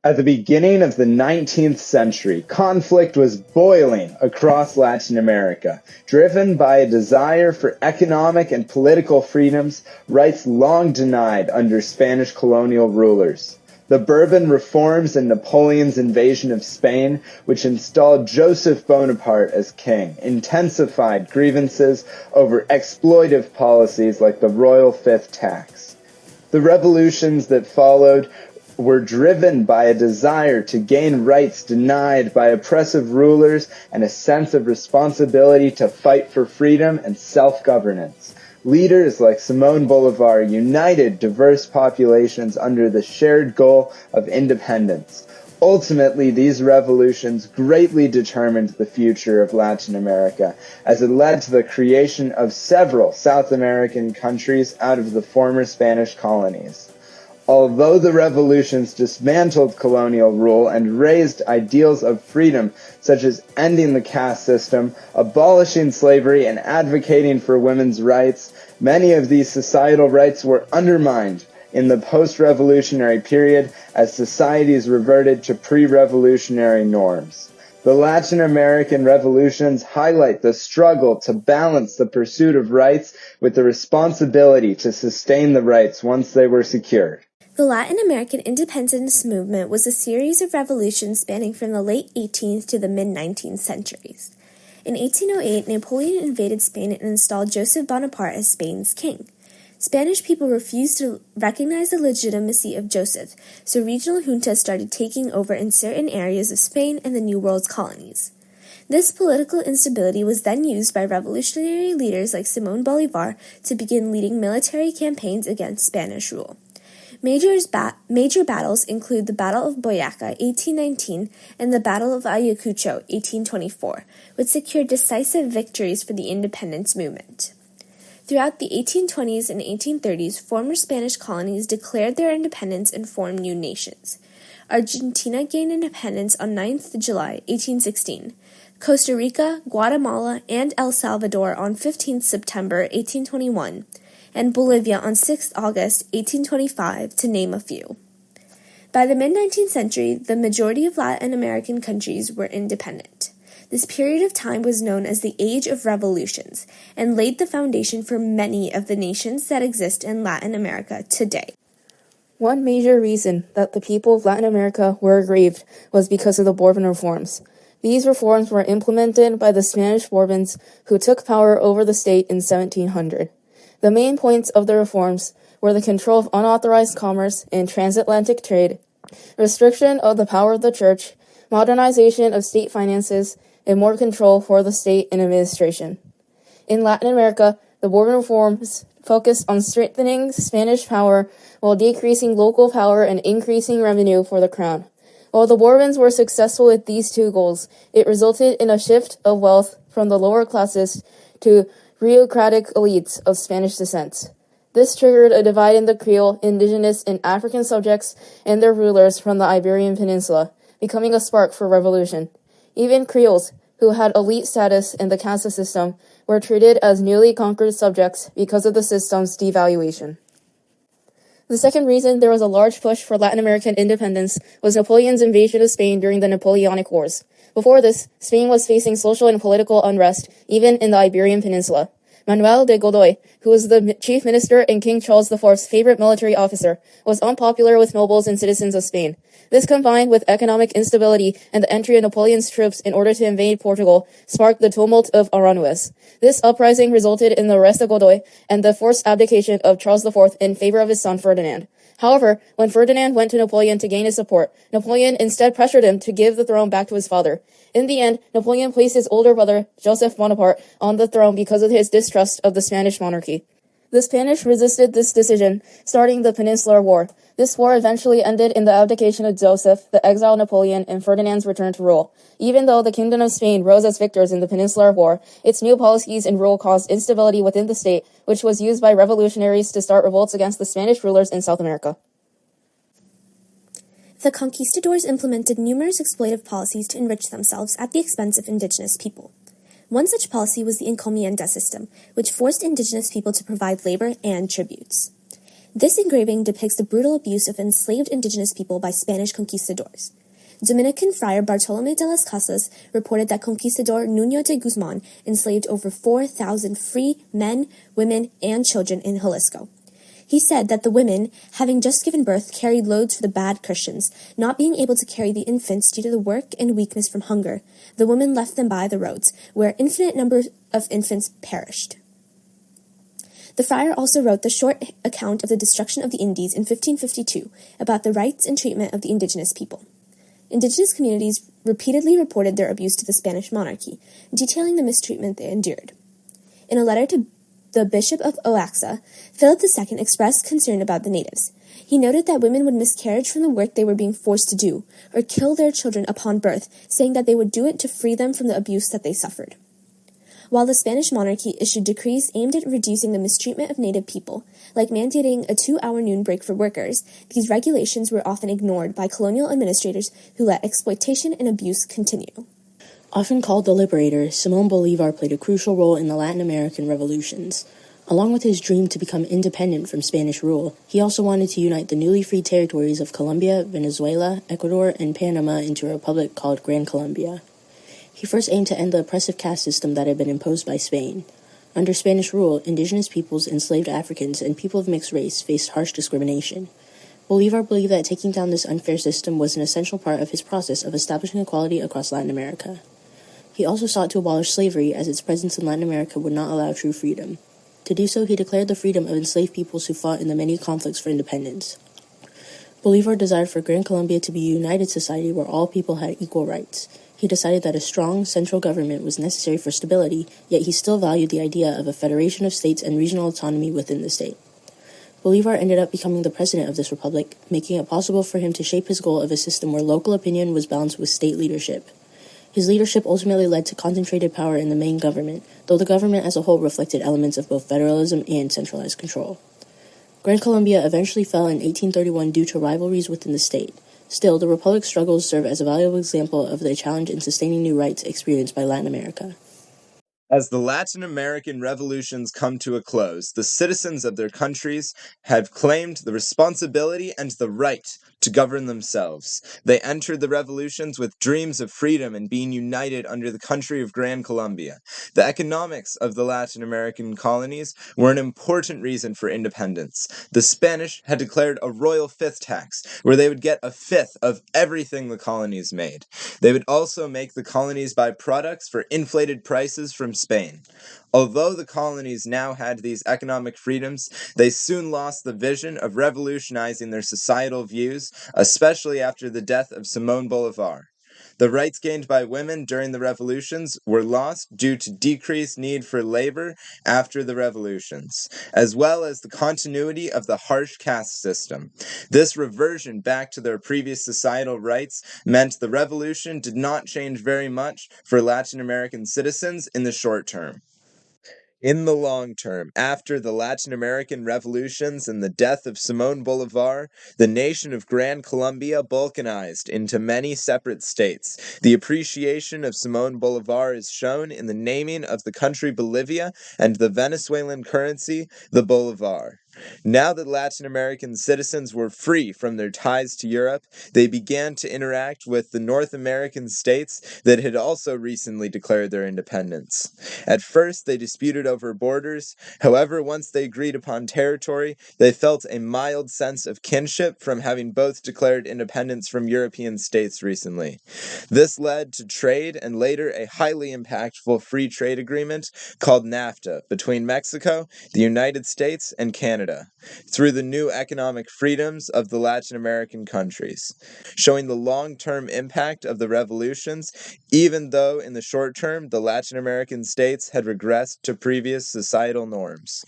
At the beginning of the 19th century, conflict was boiling across Latin America, driven by a desire for economic and political freedoms, rights long denied under Spanish colonial rulers. The Bourbon reforms and Napoleon's invasion of Spain, which installed Joseph Bonaparte as king, intensified grievances over exploitive policies like the Royal Fifth Tax. The revolutions that followed were driven by a desire to gain rights denied by oppressive rulers and a sense of responsibility to fight for freedom and self-governance. Leaders like Simón Bolívar united diverse populations under the shared goal of independence. Ultimately, these revolutions greatly determined the future of Latin America, as it led to the creation of several South American countries out of the former Spanish colonies. Although the revolutions dismantled colonial rule and raised ideals of freedom, such as ending the caste system, abolishing slavery, and advocating for women's rights, many of these societal rights were undermined in the post-revolutionary period as societies reverted to pre-revolutionary norms. The Latin American revolutions highlight the struggle to balance the pursuit of rights with the responsibility to sustain the rights once they were secured. The Latin American independence movement was a series of revolutions spanning from the late 18th to the mid-19th centuries. In 1808, Napoleon invaded Spain and installed Joseph Bonaparte as Spain's king. Spanish people refused to recognize the legitimacy of Joseph, so regional juntas started taking over in certain areas of Spain and the New World's colonies. This political instability was then used by revolutionary leaders like Simón Bolívar to begin leading military campaigns against Spanish rule. Major battles include the Battle of Boyacá, 1819, and the Battle of Ayacucho, 1824, which secured decisive victories for the independence movement. Throughout the 1820s and 1830s, former Spanish colonies declared their independence and formed new nations. Argentina gained independence on 9th July, 1816. Costa Rica, Guatemala, and El Salvador on 15th September, 1821. And Bolivia on 6th August 1825, to name a few. By the mid-19th century, the majority of Latin American countries were independent. This period of time was known as the Age of Revolutions and laid the foundation for many of the nations that exist in Latin America today. One major reason that the people of Latin America were aggrieved was because of the Bourbon reforms. These reforms were implemented by the Spanish Bourbons, who took power over the state in 1700. The main points of the reforms were the control of unauthorized commerce and transatlantic trade, restriction of the power of the church, modernization of state finances, and more control for the state and administration. In Latin America, the Bourbon reforms focused on strengthening Spanish power while decreasing local power and increasing revenue for the crown. While the Bourbons were successful with these two goals, it resulted in a shift of wealth from the lower classes to bureaucratic elites of Spanish descent. This triggered a divide in the Creole, indigenous, and African subjects and their rulers from the Iberian Peninsula, becoming a spark for revolution. Even Creoles, who had elite status in the caste system, were treated as newly conquered subjects because of the system's devaluation. The second reason there was a large push for Latin American independence was Napoleon's invasion of Spain during the Napoleonic Wars. Before this, Spain was facing social and political unrest, even in the Iberian Peninsula. Manuel de Godoy, who was the chief minister and King Charles IV's favorite military officer, was unpopular with nobles and citizens of Spain. This, combined with economic instability and the entry of Napoleon's troops in order to invade Portugal, sparked the tumult of Aranjuez. This uprising resulted in the arrest of Godoy and the forced abdication of Charles IV in favor of his son Ferdinand. However, when Ferdinand went to Napoleon to gain his support, Napoleon instead pressured him to give the throne back to his father. In the end, Napoleon placed his older brother, Joseph Bonaparte, on the throne because of his distrust of the Spanish monarchy. The Spanish resisted this decision, starting the Peninsular War. This war eventually ended in the abdication of Joseph, the exiled Napoleon, and Ferdinand's return to rule. Even though the Kingdom of Spain rose as victors in the Peninsular War, its new policies and rule caused instability within the state, which was used by revolutionaries to start revolts against the Spanish rulers in South America. The conquistadors implemented numerous exploitive policies to enrich themselves at the expense of indigenous people. One such policy was the encomienda system, which forced indigenous people to provide labor and tributes. This engraving depicts the brutal abuse of enslaved indigenous people by Spanish conquistadors. Dominican friar Bartolomé de las Casas reported that conquistador Nuño de Guzman enslaved over 4,000 free men, women, and children in Jalisco. He said that the women, having just given birth, carried loads for the bad Christians, not being able to carry the infants due to the work and weakness from hunger. The women left them by the roads, where infinite numbers of infants perished. The friar also wrote the short account of the destruction of the Indies in 1552 about the rights and treatment of the indigenous people. Indigenous communities repeatedly reported their abuse to the Spanish monarchy, detailing the mistreatment they endured. In a letter to the Bishop of Oaxaca, Philip II expressed concern about the natives. He noted that women would miscarriage from the work they were being forced to do, or kill their children upon birth, saying that they would do it to free them from the abuse that they suffered. While the Spanish monarchy issued decrees aimed at reducing the mistreatment of native people, like mandating a 2-hour noon break for workers, these regulations were often ignored by colonial administrators who let exploitation and abuse continue. Often called the Liberator, Simón Bolívar played a crucial role in the Latin American revolutions. Along with his dream to become independent from Spanish rule, he also wanted to unite the newly freed territories of Colombia, Venezuela, Ecuador, and Panama into a republic called Gran Colombia. He first aimed to end the oppressive caste system that had been imposed by Spain. Under Spanish rule, indigenous peoples, enslaved Africans, and people of mixed race faced harsh discrimination. Bolívar believed that taking down this unfair system was an essential part of his process of establishing equality across Latin America. He also sought to abolish slavery, as its presence in Latin America would not allow true freedom. To do so, he declared the freedom of enslaved peoples who fought in the many conflicts for independence. Bolívar desired for Gran Colombia to be a united society where all people had equal rights. He decided that a strong central government was necessary for stability, yet he still valued the idea of a federation of states and regional autonomy within the state. Bolívar ended up becoming the president of this republic, making it possible for him to shape his goal of a system where local opinion was balanced with state leadership. His leadership ultimately led to concentrated power in the main government, though the government as a whole reflected elements of both federalism and centralized control. Gran Colombia eventually fell in 1831 due to rivalries within the state. Still, the Republic's struggles serve as a valuable example of the challenge in sustaining new rights experienced by Latin America. As the Latin American revolutions come to a close, the citizens of their countries have claimed the responsibility and the right to govern themselves. They entered the revolutions with dreams of freedom and being united under the country of Gran Colombia. The economics of the Latin American colonies were an important reason for independence. The Spanish had declared a royal fifth tax, where they would get a fifth of everything the colonies made. They would also make the colonies buy products for inflated prices from Spain. Although the colonies now had these economic freedoms, they soon lost the vision of revolutionizing their societal views, especially after the death of Simón Bolívar. The rights gained by women during the revolutions were lost due to decreased need for labor after the revolutions, as well as the continuity of the harsh caste system. This reversion back to their previous societal rights meant the revolution did not change very much for Latin American citizens in the short term. In the long term, after the Latin American revolutions and the death of Simón Bolívar, the nation of Gran Colombia balkanized into many separate states. The appreciation of Simón Bolívar is shown in the naming of the country Bolivia and the Venezuelan currency, the Bolívar. Now that Latin American citizens were free from their ties to Europe, they began to interact with the North American states that had also recently declared their independence. At first, they disputed over borders. However, once they agreed upon territory, they felt a mild sense of kinship from having both declared independence from European states recently. This led to trade and later a highly impactful free trade agreement called NAFTA between Mexico, the United States, and Canada, through the new economic freedoms of the Latin American countries, showing the long-term impact of the revolutions, even though in the short term the Latin American states had regressed to previous societal norms.